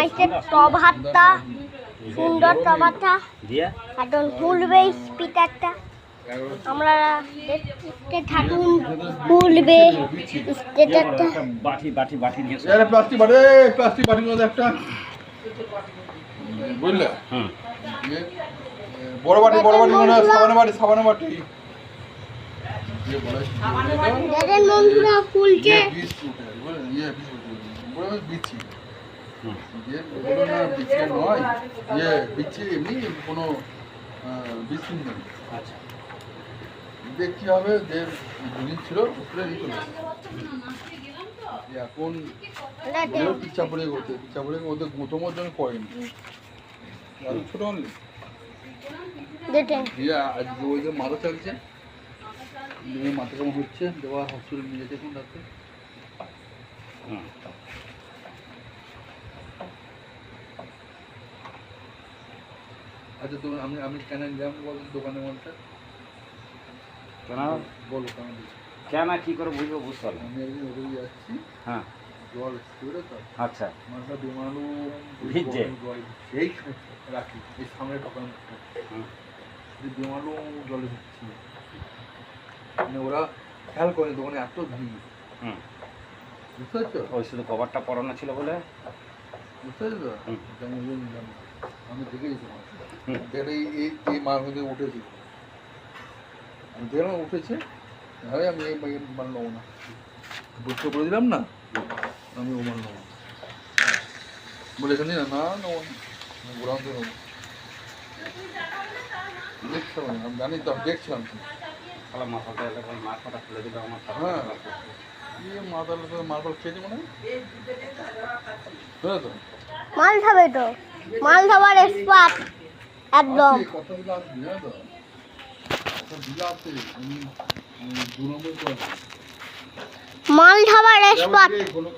মাছের টভাতটা সুন্দর টভাতটা এখন ফুলবে স্পিকারটা আমরা দেখতে থাকুন ফুলবে স্পিকারটা বাটি বাটি বাটি নিয়ে আরে প্লাস্টিক বাটির মধ্যে একটা বুঝলে বড় বাটি মানে সাবানের বাটি দেখেন বন্ধুরা ফুলছে বিচ্ছি নয় বিচ্ছি এমনি কোনো বিচ্ছিন্ন নেই। আচ্ছা দেখতে হবে যে দুদিন ছিল এখন পিচ্ছা পড়ে ওদের গোতমের জন্য করেনি আর ছোট অনলি আজকে ওই যে মাথা চালছে মাথা কেমন হচ্ছে দেওয়া হসপিটাল নিয়ে যেতে এখন রাতে। আচ্ছা তো আমি কেন যাবো বল দোকানের মধ্যে কেন বলো কেন কেন কি করে বুঝবো বুঝতে পারলাম আমি একদিন ওদের যাচ্ছি হ্যাঁ জল বুঝলে তো আচ্ছা মাথা বিমানু ভিজছে সেই রাখি এই সামনে দোকান বিমানু জলে ঢুকছি মানে ওরা খেয়াল করে দোকানে এত ভিড় বুঝতে পারছো ওই শুধু কভারটা পরানো ছিল বলে বুঝতে পারছো আমি দেখেছি দেখে এই মার মধ্যে উঠেছিল আমি দেখলাম উঠেছে হ্যাঁ আমি এই মাল নেবো না বুঝতে বলে দিলাম না আমি ও মাল নেবো বলে এখানে না নেবো না গোলাম তো নেবো দেখছিলাম আমি জানি তো আমি দেখছিলাম মাথাটা মাথাটা খুলে দিল আমার হ্যাঁ মাথা খেয়েছে মনে হয় তো মাল খাবে তো মাল খাবার এক্সপার্ট একদম কথাগুলো আসবি না তো কথাগুলো আছে আমি 2 নম্বর করে মাল খাবার এক্সপার্ট কোনো